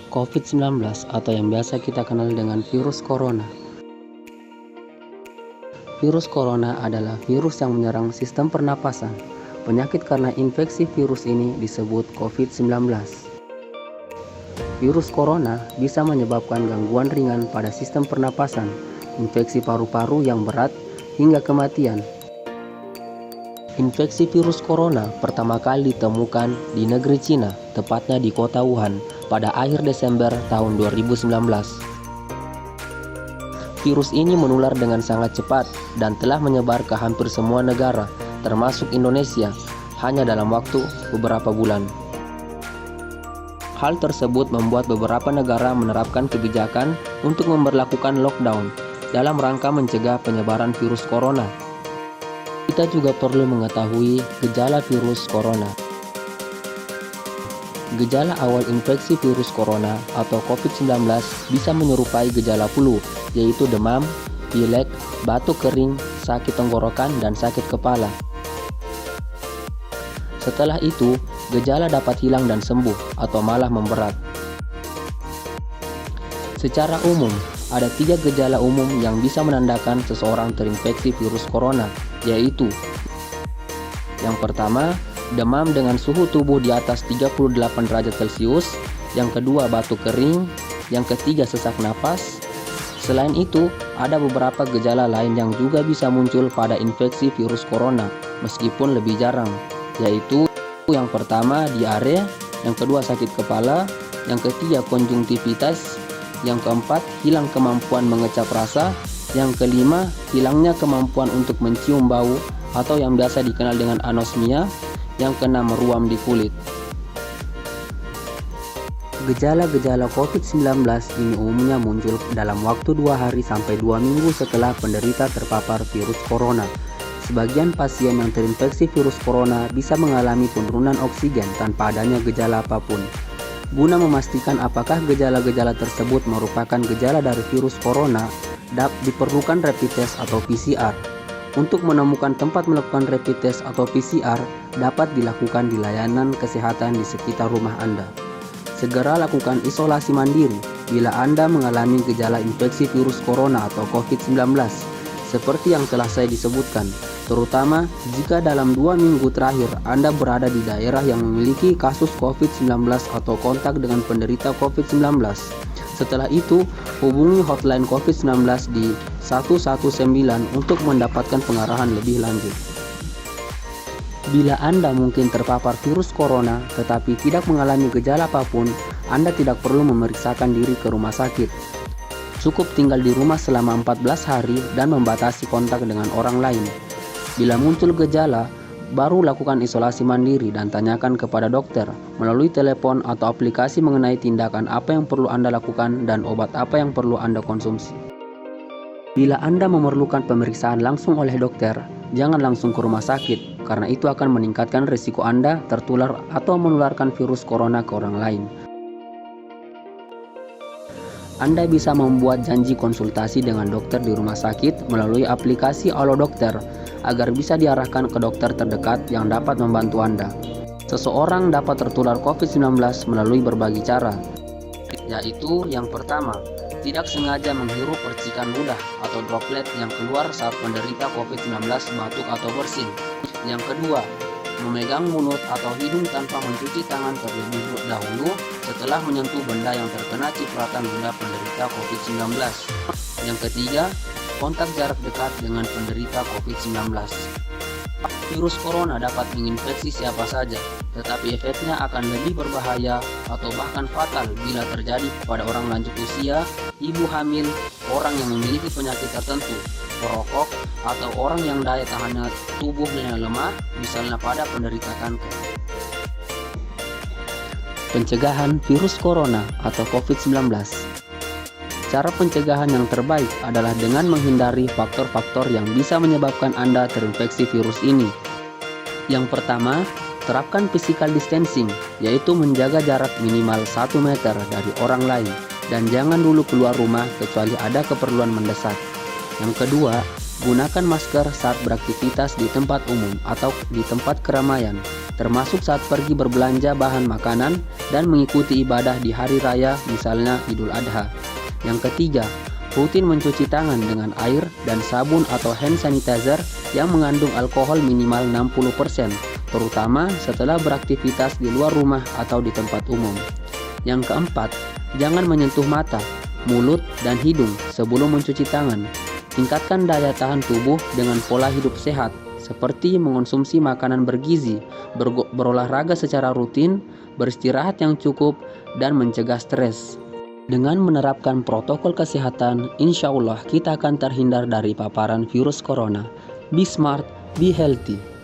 COVID-19 atau yang biasa kita kenal dengan virus corona. Virus corona adalah virus yang menyerang sistem pernapasan. Penyakit karena infeksi virus ini disebut COVID-19. Virus corona bisa menyebabkan gangguan ringan pada sistem pernapasan, infeksi paru-paru yang berat, hingga kematian. Infeksi virus corona pertama kali ditemukan di negeri Cina, tepatnya di kota Wuhan, pada akhir Desember tahun 2019. Virus ini menular dengan sangat cepat dan telah menyebar ke hampir semua negara, termasuk Indonesia, hanya dalam waktu beberapa bulan. Hal tersebut membuat beberapa negara menerapkan kebijakan untuk memberlakukan lockdown dalam rangka mencegah penyebaran virus corona. Kita juga perlu mengetahui gejala virus corona. Gejala awal infeksi virus corona atau COVID-19 bisa menyerupai gejala flu, yaitu demam, pilek, batuk kering, sakit tenggorokan, dan sakit kepala. Setelah itu, gejala dapat hilang dan sembuh atau malah memberat. Secara umum, ada 3 gejala umum yang bisa menandakan seseorang terinfeksi virus corona, yaitu yang pertama, demam dengan suhu tubuh di atas 38 derajat Celcius, yang kedua batuk kering, yang ketiga sesak napas. Selain itu, ada beberapa gejala lain yang juga bisa muncul pada infeksi virus corona, meskipun lebih jarang, yaitu yang pertama diare, yang kedua sakit kepala, yang ketiga konjungtivitis, yang keempat hilang kemampuan mengecap rasa, yang kelima hilangnya kemampuan untuk mencium bau atau yang biasa dikenal dengan anosmia, yang keenam ruam di kulit. Gejala-gejala COVID-19 ini umumnya muncul dalam waktu 2 hari sampai 2 minggu setelah penderita terpapar virus corona. Sebagian pasien yang terinfeksi virus corona bisa mengalami penurunan oksigen tanpa adanya gejala apapun. Guna memastikan apakah gejala-gejala tersebut merupakan gejala dari virus corona, diperlukan rapid test atau PCR. Untuk menemukan tempat melakukan rapid test atau PCR dapat dilakukan di layanan kesehatan di sekitar rumah Anda. Segera lakukan isolasi mandiri bila Anda mengalami gejala infeksi virus corona atau COVID-19, seperti yang telah saya disebutkan, terutama jika dalam 2 minggu terakhir Anda berada di daerah yang memiliki kasus COVID-19 atau kontak dengan penderita COVID-19. Setelah itu, hubungi hotline COVID-19 di 119 untuk mendapatkan pengarahan lebih lanjut. Bila Anda mungkin terpapar virus corona tetapi tidak mengalami gejala apapun, Anda tidak perlu memeriksakan diri ke rumah sakit. Cukup tinggal di rumah selama 14 hari dan membatasi kontak dengan orang lain. Bila muncul gejala, baru lakukan isolasi mandiri dan tanyakan kepada dokter melalui telepon atau aplikasi mengenai tindakan apa yang perlu Anda lakukan dan obat apa yang perlu Anda konsumsi. Bila Anda memerlukan pemeriksaan langsung oleh dokter, jangan langsung ke rumah sakit, karena itu akan meningkatkan risiko Anda tertular atau menularkan virus corona ke orang lain. Anda bisa membuat janji konsultasi dengan dokter di rumah sakit melalui aplikasi Halo Dokter agar bisa diarahkan ke dokter terdekat yang dapat membantu Anda. Seseorang dapat tertular COVID-19 melalui berbagai cara, yaitu yang pertama, tidak sengaja menghirup percikan ludah atau droplet yang keluar saat penderita COVID-19 batuk atau bersin. Yang kedua, memegang mulut atau hidung tanpa mencuci tangan terlebih dahulu setelah menyentuh benda yang terkena cipratan ludah penderita COVID-19. Yang ketiga, kontak jarak dekat dengan penderita COVID-19. Virus corona dapat menginfeksi siapa saja, tetapi efeknya akan lebih berbahaya atau bahkan fatal bila terjadi kepada orang lanjut usia, ibu hamil, orang yang memiliki penyakit tertentu, perokok, atau orang yang daya tahan tubuhnya lemah, misalnya pada penderita kanker. Pencegahan virus corona atau COVID-19. Cara pencegahan yang terbaik adalah dengan menghindari faktor-faktor yang bisa menyebabkan Anda terinfeksi virus ini. Yang pertama, terapkan physical distancing, yaitu menjaga jarak minimal 1 meter dari orang lain, dan jangan dulu keluar rumah kecuali ada keperluan mendesak. Yang kedua, gunakan masker saat beraktivitas di tempat umum atau di tempat keramaian. termasuk saat pergi berbelanja bahan makanan dan mengikuti ibadah di hari raya, misalnya Idul Adha. Yang ketiga, rutin mencuci tangan dengan air dan sabun atau hand sanitizer yang mengandung alkohol minimal 60%, terutama setelah beraktivitas di luar rumah atau di tempat umum. Yang keempat, jangan menyentuh mata, mulut, dan hidung sebelum mencuci tangan. Tingkatkan daya tahan tubuh dengan pola hidup sehat, seperti mengonsumsi makanan bergizi, berolahraga secara rutin, beristirahat yang cukup, dan mencegah stres. Dengan menerapkan protokol kesehatan, insya Allah kita akan terhindar dari paparan virus corona. Be smart, be healthy.